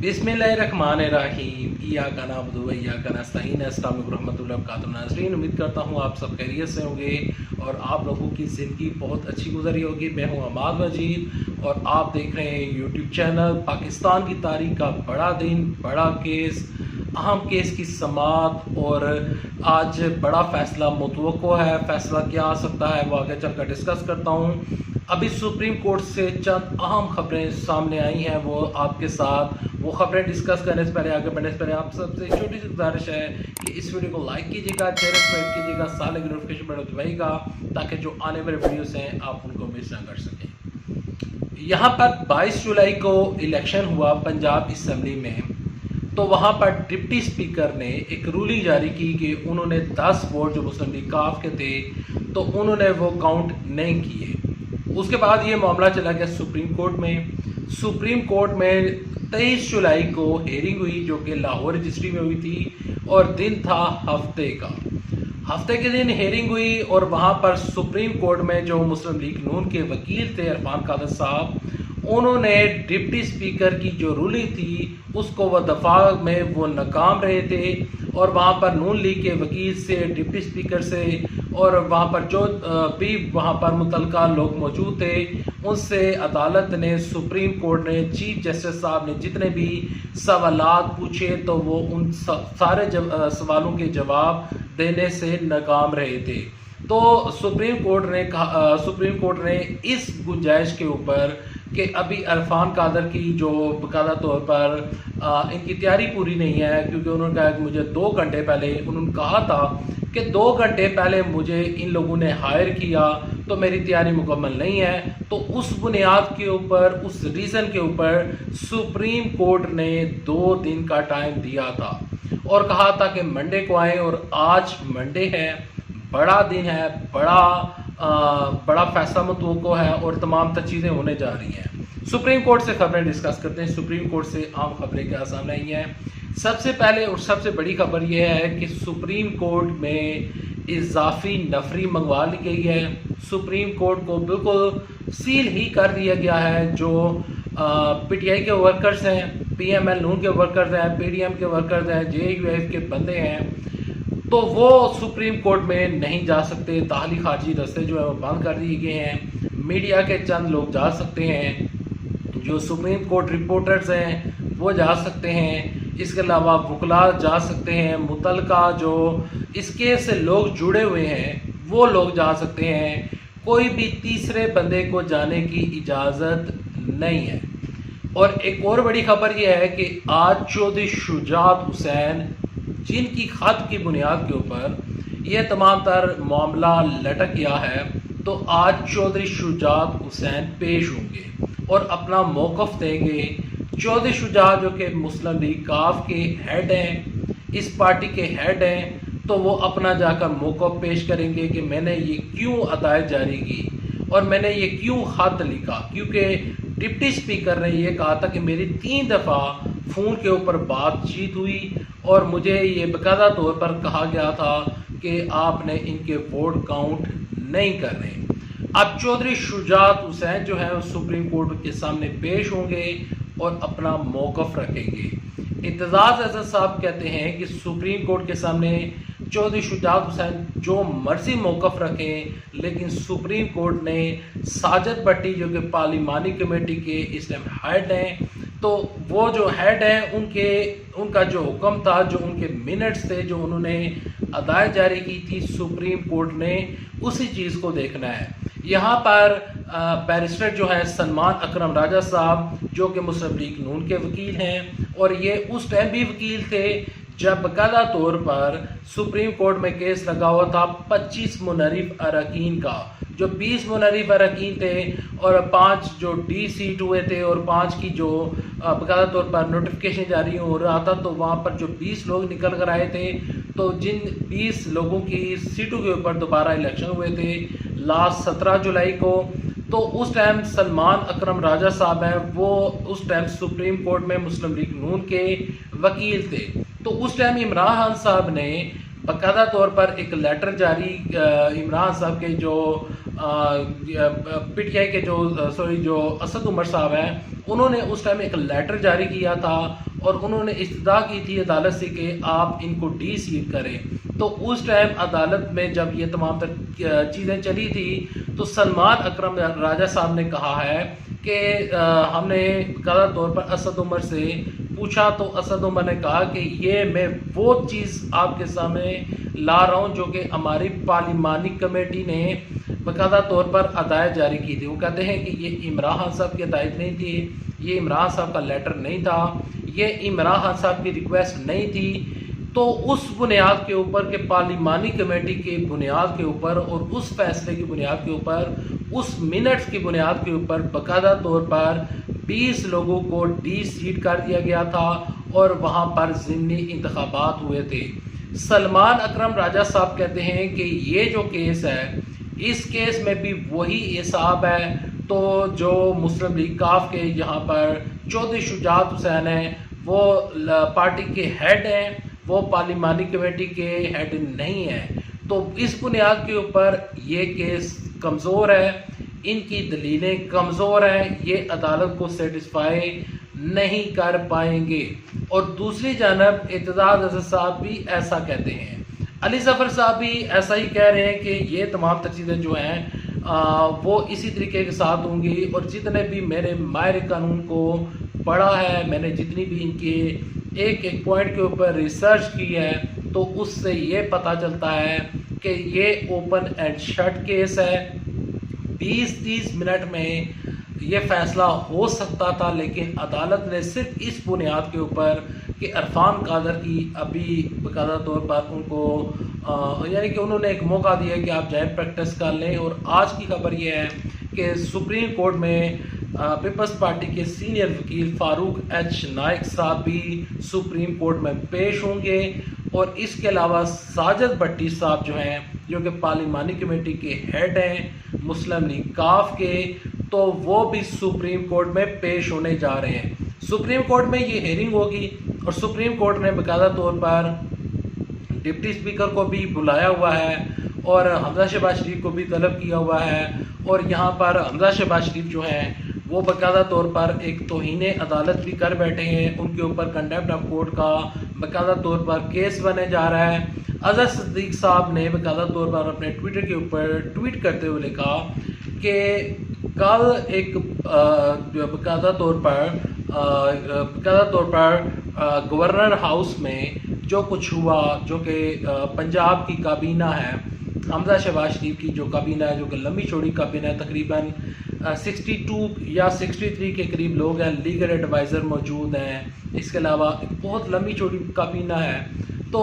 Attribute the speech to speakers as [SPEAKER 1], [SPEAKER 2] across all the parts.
[SPEAKER 1] बिस्मिल्लाहिर्रहमानिर्रहीम। इय्याका नअबुदु व इय्याका नस्तईन। अस्सलाम वालेकुम रहमतुल्लाहि व बरकातुहू। नाज़रीन, उम्मीद करता हूँ आप सब खैरियत से होंगे और आप लोगों की ज़िंदगी बहुत अच्छी गुजरी होगी। मैं हूँ अमाद मजीद और आप देख रहे हैं यूट्यूब चैनल। पाकिस्तान की तारीख का बड़ा दिन, बड़ा केस, अहम केस की समाअत और आज बड़ा फ़ैसला मुतवक्को है। फ़ैसला क्या आ सकता है वो आगे चलकर डिस्कस करता हूँ। अभी सुप्रीम कोर्ट से चंद अहम खबरें सामने आई हैं, वो आपके साथ वो खबरें डिस्कस करने से पहले, आगे बढ़ने से पहले आप सबसे छोटी सी गुजारिश है कि इस वीडियो को लाइक कीजिएगा, चैनल सब्सक्राइब कीजिएगा, साल की नोटिफिकेशन बेल दबाइएगा ताकि जो आने वाले वीडियोस हैं आप उनको मिस ना कर सकें। यहाँ पर 22 जुलाई को इलेक्शन हुआ पंजाब असम्बली में, तो वहाँ पर डिप्टी स्पीकर ने एक रूलिंग जारी की कि उन्होंने 10 वोट जो मुस्लिम लीग काफ के थे तो उन्होंने वो काउंट नहीं किए। उसके बाद ये मामला चला गया सुप्रीम कोर्ट में। सुप्रीम कोर्ट में 23 जुलाई को हेयरिंग हुई जो कि लाहौर रजिस्ट्री में हुई थी और दिन था हफ्ते का। हफ्ते के दिन हेयरिंग हुई और वहाँ पर सुप्रीम कोर्ट में जो मुस्लिम लीग नून के वकील थे इरफान कादर साहब, उन्होंने डिप्टी स्पीकर की जो रूलिंग थी उसको वह दफा में वो नाकाम रहे थे और वहाँ पर नून लीग के वकील से, डिप्टी स्पीकर से और वहाँ पर जो भी वहाँ पर मुतलका लोग मौजूद थे उनसे अदालत ने, सुप्रीम कोर्ट ने, चीफ जस्टिस साहब ने जितने भी सवालात पूछे तो वो उन सारे सवालों के जवाब देने से नाकाम रहे थे। तो सुप्रीम कोर्ट ने इस गुंजाइश के ऊपर कि अभी इरफान कादर की जो बकायदा तौर पर इनकी तैयारी पूरी नहीं है, क्योंकि उन्होंने कहा कि मुझे 2 घंटे पहले, उन्होंने कहा था कि 2 घंटे पहले मुझे इन लोगों ने हायर किया तो मेरी तैयारी मुकम्मल नहीं है। तो उस बुनियाद के ऊपर, उस रीज़न के ऊपर सुप्रीम कोर्ट ने 2 दिन का टाइम दिया था और कहा था कि मंडे को आए, और आज मंडे है, बड़ा दिन है, बड़ा फैसला मुतवक्को है और तमाम तर चीज़ें होने जा रही हैं। सुप्रीम कोर्ट से खबरें डिस्कस करते हैं। सुप्रीम कोर्ट से आम खबरें क्या सामने आई हैं। सबसे पहले और सबसे बड़ी खबर यह है कि सुप्रीम कोर्ट में इजाफी नफरी मंगवा ली गई है। सुप्रीम कोर्ट को बिल्कुल सील ही कर दिया गया है। जो पीटीआई के वर्कर्स हैं, पीएमएल नून के वर्कर्स हैं, पीडीएम के वर्कर्स हैं, जेयूएफ के बंदे हैं, तो वो सुप्रीम कोर्ट में नहीं जा सकते। दाखिली खारजी रास्ते जो है वो बंद कर दिए गए हैं। मीडिया के चंद लोग जा सकते हैं, जो सुप्रीम कोर्ट रिपोर्टर्स हैं वो जा सकते हैं। इसके अलावा वकला जा सकते हैं, मुतलका जो इस केस से लोग जुड़े हुए हैं वो लोग जा सकते हैं। कोई भी तीसरे बंदे को जाने की इजाज़त नहीं है। और एक और बड़ी खबर यह है कि आज चौधरी शुजात हुसैन, जिनकी खत की बुनियाद के ऊपर यह तमाम तर मामला लटक गया है, तो आज चौधरी शुजात हुसैन पेश होंगे और अपना मौक़िफ़ देंगे। चौधरी शुजात जो कि मुस्लिम लीग काफ के हेड हैं, इस पार्टी के हेड हैं, तो वो अपना जाकर मौक़िफ़ पेश करेंगे कि मैंने ये क्यों अदायत जारी की और मैंने ये क्यों खत लिखा। क्योंकि डिप्टी स्पीकर ने यह कहा था कि मेरी 3 दफ़ा फ़ोन के ऊपर बातचीत हुई और मुझे ये बाकायदा तौर पर कहा गया था कि आपने इनके वोट काउंट नहीं करने। अब चौधरी शुजात हुसैन जो है सुप्रीम कोर्ट के सामने पेश होंगे और अपना मौक़िफ़ रखेंगे। इत्तेज़ाज़ अहसन साहब कहते हैं कि सुप्रीम कोर्ट के सामने चौधरी शुजात हुसैन जो मर्जी मौक़िफ़ रखें, लेकिन सुप्रीम कोर्ट ने साजिद भट्टी जो कि पार्लिमानी कमेटी के इस टाइम हेड हैं, तो वो जो हेड हैं उनका जो हुक्म था, जो उनके मिनट्स थे, जो उन्होंने अदायत जारी की थी, सुप्रीम कोर्ट ने उसी चीज़ को देखना है। यहाँ पर बैरिस्टर जो है सलमान अकरम राजा साहब, जो कि मुस्लिम लीग नून के वकील हैं, और ये उस टाइम भी वकील थे जब बाकायदा तौर पर सुप्रीम कोर्ट में केस लगा हुआ था 25 मुनरिफ अरकान का, जो 20 मुनरिफ अरकान थे और 5 जो डी सीट हुए थे और 5 की जो बाकायदा तौर पर नोटिफिकेशन जारी हो रहा था, तो वहाँ पर जो 20 लोग निकल कर आए थे, तो जिन 20 लोगों की सीटों के ऊपर दोबारा इलेक्शन हुए थे लास्ट 17 जुलाई को, तो उस टाइम सलमान अकरम राजा साहब हैं, वो उस टाइम सुप्रीम कोर्ट में मुस्लिम लीग नून के वकील थे। तो उस टाइम इमरान खान साहब ने बाकायदा तौर पर एक लेटर जारी, इमरान साहब के जो पीटीआई के जो असद उमर साहब हैं, उन्होंने उस टाइम एक लेटर जारी किया था और उन्होंने इस्तदा की थी अदालत से कि आप इनको डी सीट करें। तो उस टाइम अदालत में जब ये तमाम चीज़ें चली थी तो सलमान अकरम राजा साहब ने कहा है कि हमने क़ादा तौर पर असद उमर से पूछा तो असद उमर ने कहा कि ये मैं वो चीज़ आपके सामने ला रहा हूँ जो कि हमारी पार्लिमानी कमेटी ने बाकायदा तौर पर हदायत जारी की थी। वो कहते हैं कि ये इमरान खान साहब की हदायत नहीं थी, ये इमरान साहब का लेटर नहीं था, ये इमरान खान साहब की रिक्वेस्ट नहीं थी। तो उस बुनियाद के ऊपर के पार्लिमानी कमेटी के बुनियाद के ऊपर और उस फैसले की बुनियाद के ऊपर, उस मिनट्स की बुनियाद के ऊपर बाकायदा तौर पर 20 लोगों को डी सीट कर दिया गया था और वहाँ पर ज़िमनी इंतखाबात हुए थे। सलमान अकरम राजा साहब कहते हैं कि ये जो केस है, इस केस में भी वही हिसाब है। तो जो मुस्लिम लीग काफ के यहाँ पर चौधरी शुजात हुसैन हैं, वो पार्टी के हेड हैं, वो पार्लिमानी कमेटी के हेड नहीं है। तो इस बुनियाद के ऊपर ये केस कमज़ोर है, इनकी दलीलें कमज़ोर हैं, ये अदालत को सेटिस्फाई नहीं कर पाएंगे। और दूसरी जानब एतजाज़ अज़हर साहब भी ऐसा कहते हैं, अली ज़फ़र साहब भी ऐसा ही कह रहे हैं कि ये तमाम चीज़ें जो हैं वो इसी तरीके के साथ होंगी। और जितने भी मेरे माहिर कानून को पढ़ा है, मैंने जितनी भी इनके एक एक पॉइंट के ऊपर रिसर्च की है, तो उससे ये पता चलता है कि ये ओपन एंड शट केस है। 20-30 मिनट में ये फ़ैसला हो सकता था, लेकिन अदालत ने सिर्फ इस बुनियाद के ऊपर कि इरफान कादर की अभी बाकायदा तौर पर उनको यानी कि उन्होंने एक मौका दिया कि आप जाए प्रैक्टिस कर लें। और आज की खबर ये है कि सुप्रीम कोर्ट में पीपल्स पार्टी के सीनियर वकील फारूक एच नाइक साहब भी सुप्रीम कोर्ट में पेश होंगे। और इसके अलावा साजिद भट्टी साहब जो हैं, जो कि पार्लिमानी कमेटी के हेड हैं मुस्लिम लीग काफ के, तो वो भी सुप्रीम कोर्ट में पेश होने जा रहे हैं। सुप्रीम कोर्ट में ये हेयरिंग होगी और सुप्रीम कोर्ट ने बाकायदा तौर पर डिप्टी स्पीकर को भी बुलाया हुआ है और हमजा शहबाज शरीफ को भी तलब किया हुआ है। और यहाँ पर हमजा शहबाज शरीफ जो हैं वो बाकायदा तौर पर एक तौहीन अदालत भी कर बैठे हैं, उनके ऊपर कंटेम्प्ट ऑफ कोर्ट का बाकायदा तौर पर केस बने जा रहा है। अज़हर सिद्दीक साहब ने बाकायदा तौर पर अपने ट्विटर के ऊपर ट्वीट करते हुए लिखा कि कल एक बाकायदा तौर पर गवर्नर हाउस में जो कुछ हुआ, जो कि पंजाब की काबीना है, हमजा शहबाज शरीफ की जो काबीना है, जो कि लंबी चौड़ी काबीना है, तकरीबन 62 या 63 के करीब लोग हैं, लीगल एडवाइज़र मौजूद हैं, इसके अलावा बहुत लंबी चौड़ी काबीना है। तो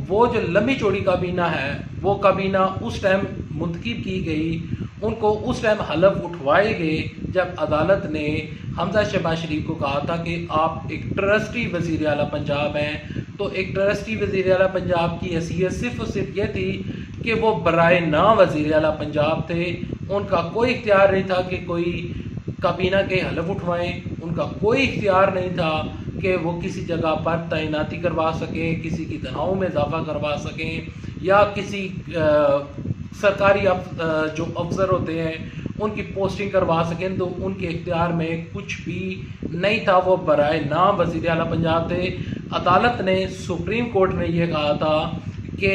[SPEAKER 1] वो जो लंबी चौड़ी काबीना है, वो काबीना उस टाइम मुंतखब की गई, उनको उस टाइम हलफ उठवाए गए जब अदालत ने हमजा शहबाज शरीफ को कहा था कि आप एक ट्रस्टी वज़ीर आला पंजाब हैं। तो एक ट्रस्टी वज़ीर आला पंजाब की हैसियत सिर्फ़ और सिर्फ ये थी कि वो बराए नाम वज़ीर आला पंजाब थे, उनका कोई इख्तियार नहीं था कि कोई काबीना के हलफ उठवाएं, उनका कोई इख्तियार नहीं था कि वो किसी जगह पर तैनाती करवा सकें, किसी की तनख्वाहों में इजाफा करवा सकें, या किसी सरकारी जो अफसर होते हैं उनकी पोस्टिंग करवा सकें। तो उनके इख्तियार में कुछ भी नहीं था, वो बराए नाम वज़ीर आला पंजाब थे। अदालत ने, सुप्रीम कोर्ट ने यह कहा था कि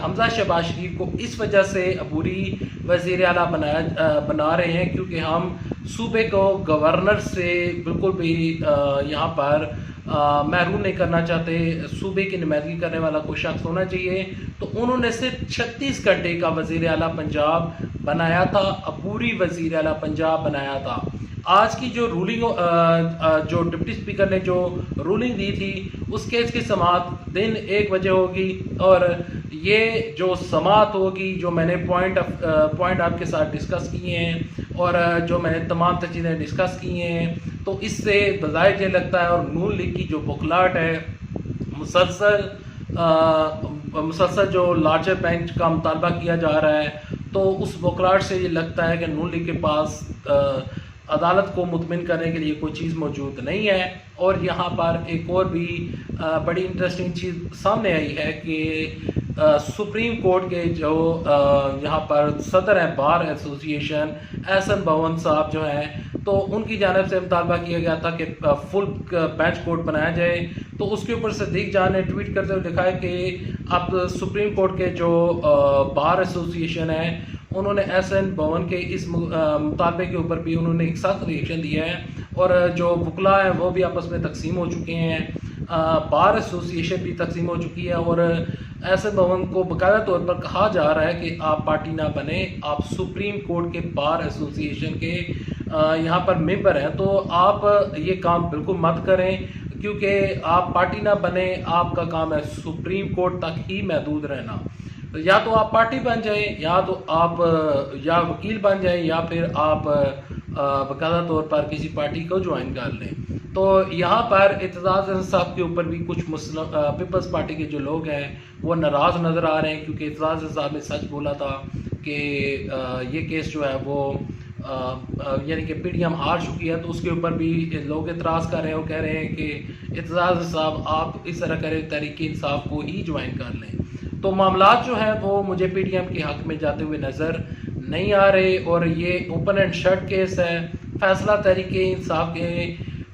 [SPEAKER 1] हमजा शहबाज शरीफ को इस वजह से अबूरी वज़ीर आला बना रहे हैं क्योंकि हम सूबे को गवर्नर से बिल्कुल भी यहाँ पर महरूम नहीं करना चाहते, सूबे की नुमाइंदगी करने वाला कोई शख्स होना चाहिए। तो उन्होंने सिर्फ 36 घंटे का वज़ीर आला पंजाब बनाया था, अबूरी वज़ीर आला पंजाब बनाया था। आज की जो रूलिंग जो डिप्टी स्पीकर ने जो रूलिंग दी थी, उस केस की समाअत दिन 1 बजे होगी और ये जो समाअत होगी, जो मैंने पॉइंट आपके साथ डिस्कस किए हैं और जो मैंने तमाम चीज़ें डिस्कस की हैं, तो इससे बज़ाहिर ये लगता है, और नून लीग की जो बुखलाहट है, मुसलसल जो लार्जर बेंच का मुतालबा किया जा रहा है, तो उस बुखलाहट से ये लगता है कि नून लीग के पास अदालत को मुतमिन करने के लिए कोई चीज़ मौजूद नहीं है। और यहाँ पर एक और भी बड़ी इंटरेस्टिंग चीज़ सामने आई है कि सुप्रीम कोर्ट के जो यहाँ पर सदर हैं बार एसोसिएशन एहसन भवन साहब जो हैं, तो उनकी जानिब से मुतालबा किया गया था कि फुल बेंच कोर्ट बनाया जाए। तो उसके ऊपर सदीक जान ने ट्वीट करते हुए लिखा है कि अब सुप्रीम कोर्ट के जो बार एसोसिएशन है उन्होंने एसएन भवन के इस मुतालबे के ऊपर भी उन्होंने एक सख्त रिएक्शन दिया है और जो वकला हैं वो भी आपस में तकसीम हो चुके हैं, बार एसोसिएशन भी तकसीम हो चुकी है और एसएन भवन को बाकायदा तौर पर कहा जा रहा है कि आप पार्टी ना बने, आप सुप्रीम कोर्ट के बार एसोसिएशन के यहाँ पर मेंबर हैं, तो आप ये काम बिल्कुल मत करें क्योंकि आप पार्टी ना बने, आपका काम है सुप्रीम कोर्ट तक ही महदूद रहना। या तो आप पार्टी बन जाए, या तो आप या वकील बन जाए, या फिर आप बाकायदा तौर पर किसी पार्टी को ज्वाइन कर लें। तो यहाँ पर एतजाज़ साहब के ऊपर भी कुछ मुस्लिम पीपल्स पार्टी के जो लोग हैं वो नाराज़ नज़र आ रहे हैं क्योंकि एतजाज़ साहब ने सच बोला था कि ये केस जो है वो यानी कि पीडीएम हार चुकी है, तो उसके ऊपर भी लोग एतराज़ कर रहे हैं। वो कह रहे हैं कि एतजाज़ साहब आप इस तरह करें, तहरीक इंसाफ को ही ज्वाइन कर लें। तो मामलात जो है वो मुझे पीडीएम के हक़ में जाते हुए नज़र नहीं आ रहे और ये ओपन एंड शट केस है। फैसला तहरीक इंसाफ के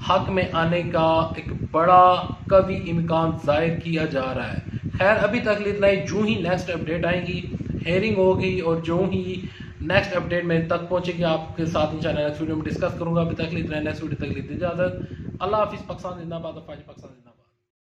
[SPEAKER 1] हक़ में आने का एक बड़ा कवी इम्कान ज़ाहिर किया जा रहा है। खैर अभी तक इतना ही, जो ही नेक्स्ट अपडेट आएंगी, हेयरिंग होगी और जो ही नेक्स्ट अपडेट मेरे तक पहुंचेगी आपके साथ इंशाल्लाह नेक्स्ट वीडियो में डिस्कस करूंगा। अभी तक इतना, नेक्स्ट वीडियो तक इजाज़त। अल्लाह हाफिज़। पाकिस्तान जिंदाबाद। पाकिस्तान